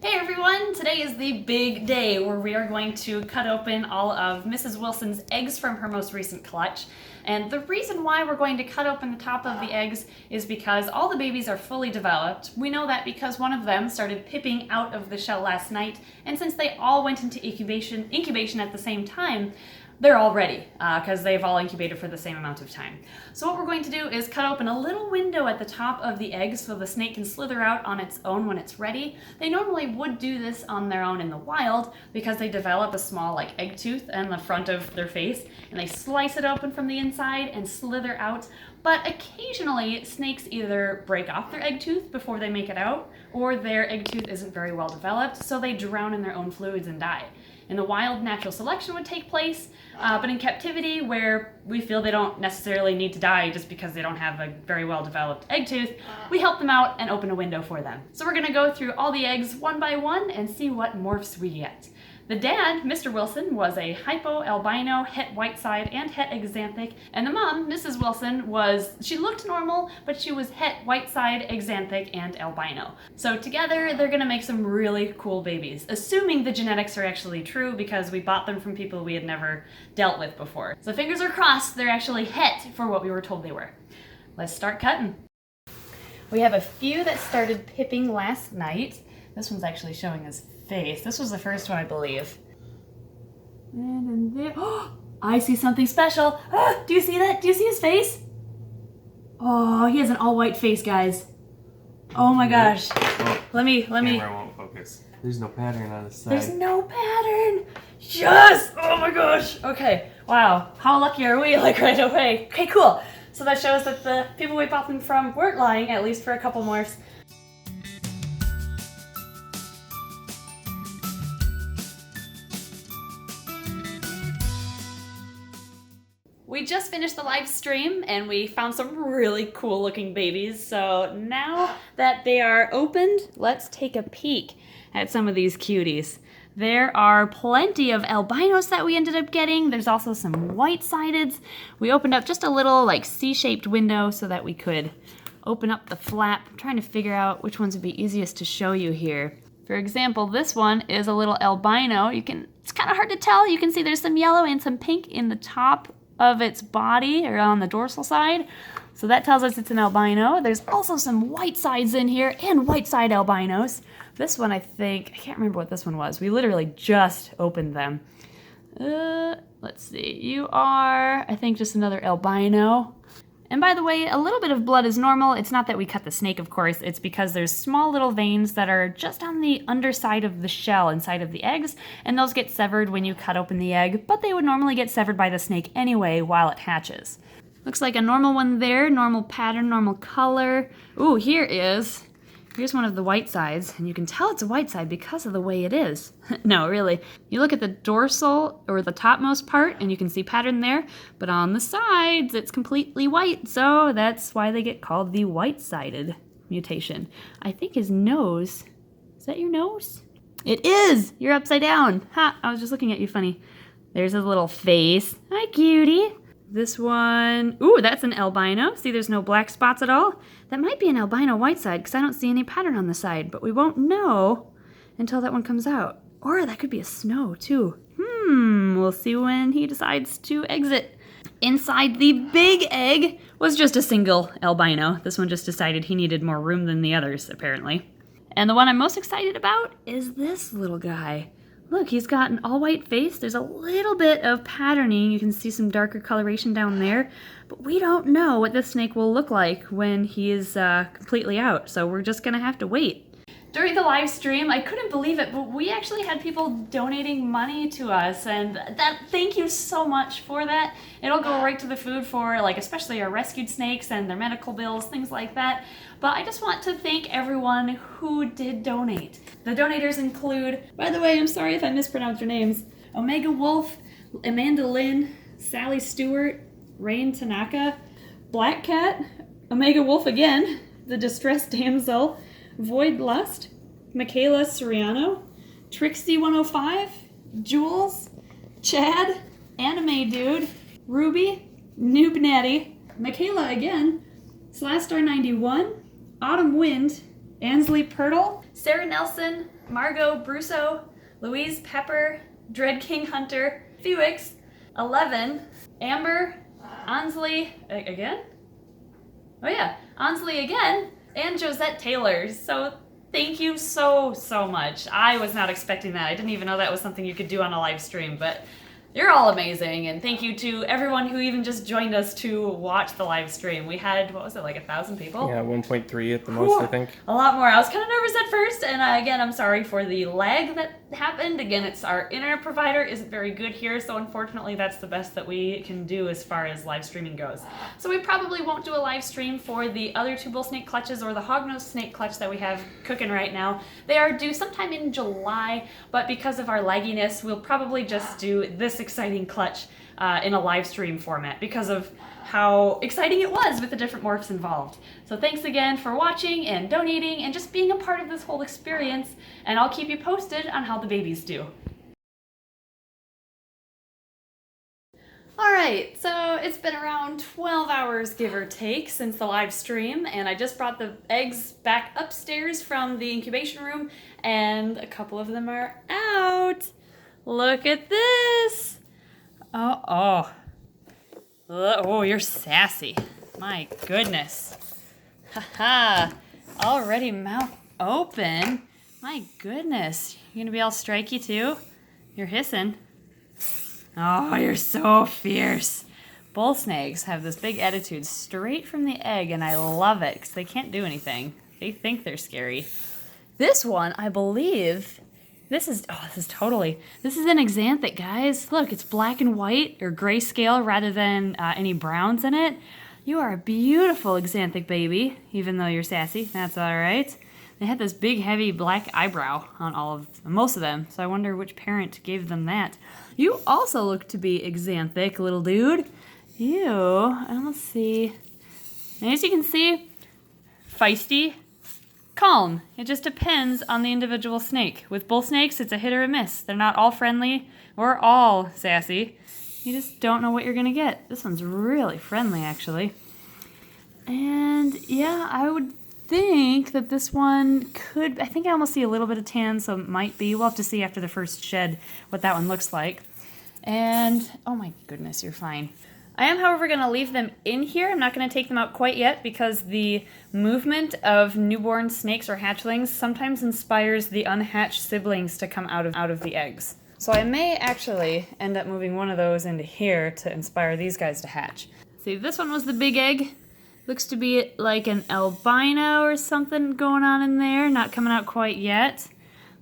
Hey everyone! Today is the big day where we are going to cut open all of Mrs. Wilson's eggs from her most recent clutch. And the reason why we're going to cut open the top of the eggs is because all the babies are fully developed. We know that because one of them started pipping out of the shell last night, and since they all went into incubation at the same time, they're all ready because they've all incubated for the same amount of time. So what we're going to do is cut open a little window at the top of the egg so the snake can slither out on its own when it's ready. They normally would do this on their own in the wild because they develop a small egg tooth in the front of their face and they slice it open from the inside and slither out. But occasionally snakes either break off their egg tooth before they make it out, or their egg tooth isn't very well developed, so they drown in their own fluids and die. In the wild, natural selection would take place, but in captivity, where we feel they don't necessarily need to die just because they don't have a very well-developed egg tooth, we help them out and open a window for them. So we're gonna go through all the eggs one by one and see what morphs we get. The dad, Mr. Wilson, was a hypo-albino, het whiteside, and het axanthic, and the mom, Mrs. Wilson, she looked normal, but she was het whiteside, axanthic, and albino. So together, they're gonna make some really cool babies, assuming the genetics are actually true because we bought them from people we had never dealt with before. So fingers are crossed, they're actually het for what we were told they were. Let's start cutting. We have a few that started pipping last night. This one's actually showing his face. This was the first one, I believe. And there, oh, I see something special. Oh, do you see that? Do you see his face? Oh, he has an all-white face, guys. Oh my gosh. Oh, let me. Camera won't focus. There's no pattern on his side. There's no pattern. Yes. Oh my gosh. Okay. Wow. How lucky are we? Right away. Okay, cool. So that shows that the people we bought them from weren't lying, at least for a couple morphs. We just finished the live stream and we found some really cool looking babies. So now that they are opened, let's take a peek at some of these cuties. There are plenty of albinos that we ended up getting. There's also some white-sideds. We opened up just a little C-shaped window so that we could open up the flap. I'm trying to figure out which ones would be easiest to show you here. For example, this one is a little albino. It's kind of hard to tell. You can see there's some yellow and some pink in the top of its body or on the dorsal side. So that tells us it's an albino. There's also some white sides in here and white side albinos. This one, I can't remember what this one was. We literally just opened them. Let's see, you are, I think, just another albino. And by the way, a little bit of blood is normal. It's not that we cut the snake, of course. It's because there's small little veins that are just on the underside of the shell inside of the eggs, and those get severed when you cut open the egg, but they would normally get severed by the snake anyway while it hatches. Looks like a normal one there, normal pattern, normal color. Ooh, here's one of the white sides, and you can tell it's a white side because of the way it is. No, really. You look at the dorsal, or the topmost part, and you can see pattern there, but on the sides, it's completely white, so that's why they get called the white-sided mutation. I think his nose, is that your nose? It is! You're upside down. Ha, I was just looking at you funny. There's his little face. Hi, cutie. This one, ooh, that's an albino. See, there's no black spots at all. That might be an albino white side because I don't see any pattern on the side, but we won't know until that one comes out. Or that could be a snow too. We'll see when he decides to exit. Inside the big egg was just a single albino. This one just decided he needed more room than the others, apparently. And the one I'm most excited about is this little guy. Look, he's got an all-white face. There's a little bit of patterning. You can see some darker coloration down there. But we don't know what this snake will look like when he is completely out. So we're just going to have to wait. During the live stream, I couldn't believe it, but we actually had people donating money to us, and thank you so much for that. It'll go right to the food for especially our rescued snakes and their medical bills, things like that. But I just want to thank everyone who did donate. The donators include, by the way, I'm sorry if I mispronounced your names, Omega Wolf, Amanda Lynn, Sally Stewart, Rain Tanaka, Black Cat, Omega Wolf again, The Distressed Damsel, Void Lust, Michaela Soriano, Trixie 105, Jules, Chad, Anime Dude, Ruby, Noob Natty, Michaela again, Slastar 91, Autumn Wind, Ansley Pirtle, Sarah Nelson, Margot Brusso, Louise Pepper, Dread King Hunter, Fuix, 11, Amber, Ansley again? Oh yeah, Ansley again, and Josette Taylor. So thank you so much. I was not expecting that. I didn't even know that was something you could do on a live stream, but you're all amazing, and thank you to everyone who even just joined us to watch the live stream. We had, what was it, like 1,000 people? Yeah, 1.3 at the most, I think. A lot more. I was kind of nervous at first, and again, I'm sorry for the lag that happened. Again, it's our internet provider isn't very good here, so unfortunately that's the best that we can do as far as live streaming goes. So we probably won't do a live stream for the other 2 bull snake clutches or the hognose snake clutch that we have cooking right now. They are due sometime in July, but because of our lagginess, we'll probably just do this exciting clutch in a live stream format because of how exciting it was with the different morphs involved. So thanks again for watching and donating and just being a part of this whole experience, and I'll keep you posted on how the babies do. Alright, so it's been around 12 hours, give or take, since the live stream, and I just brought the eggs back upstairs from the incubation room, and a couple of them are out. Look at this! Oh, you're sassy. My goodness. Haha, already mouth open. My goodness, you're gonna be all strikey too? You're hissing. Oh, you're so fierce. Bull snakes have this big attitude straight from the egg, and I love it because they can't do anything. They think they're scary. This one, I believe, this is an axanthic, guys. Look, it's black and white, or grayscale rather than any browns in it. You are a beautiful axanthic baby, even though you're sassy. That's all right. They had this big, heavy black eyebrow on most of them, so I wonder which parent gave them that. You also look to be axanthic, little dude. You, I almost see, as you can see, feisty, calm. It just depends on the individual snake. With bull snakes, it's a hit or a miss. They're not all friendly or all sassy. You just don't know what you're gonna get. This one's really friendly, actually. And yeah, I would think that this one could, I think I almost see a little bit of tan, so it might be. We'll have to see after the first shed what that one looks like. And, oh my goodness, you're fine. I am, however, going to leave them in here. I'm not going to take them out quite yet because the movement of newborn snakes or hatchlings sometimes inspires the unhatched siblings to come out of the eggs. So I may actually end up moving one of those into here to inspire these guys to hatch. See, this one was the big egg. Looks to be like an albino or something going on in there. Not coming out quite yet.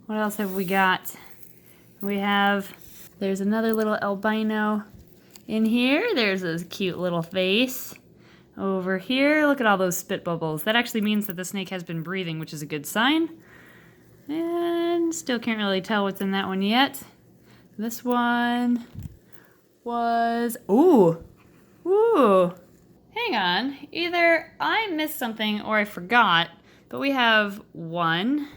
What else have we got? There's another little albino in here. There's a cute little face. Over here, look at all those spit bubbles. That actually means that the snake has been breathing, which is a good sign. And still can't really tell what's in that one yet. This one was, ooh. Hang on, either I missed something or I forgot, but we have 1,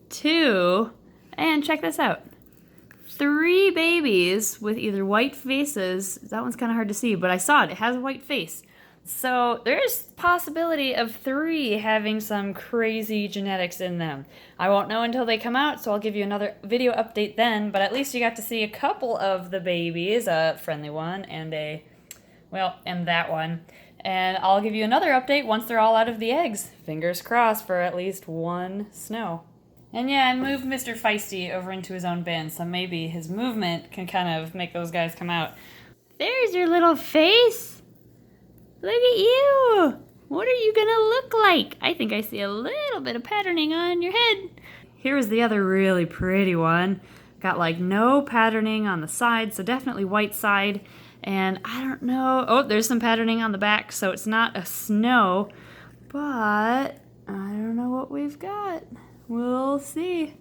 2, and check this out. 3 babies with either white faces. That one's kind of hard to see, but I saw it. It has a white face. So there's possibility of 3 having some crazy genetics in them. I won't know until they come out, so I'll give you another video update then, but at least you got to see a couple of the babies, a friendly one and and that one. And I'll give you another update once they're all out of the eggs. Fingers crossed for at least 1 snow. And yeah, I moved Mr. Feisty over into his own bin, so maybe his movement can kind of make those guys come out. There's your little face. Look at you. What are you gonna look like? I think I see a little bit of patterning on your head. Here is the other really pretty one. Got like no patterning on the side, so definitely white side. And I don't know. Oh, there's some patterning on the back, so it's not a snow, but I don't know what we've got. We'll see.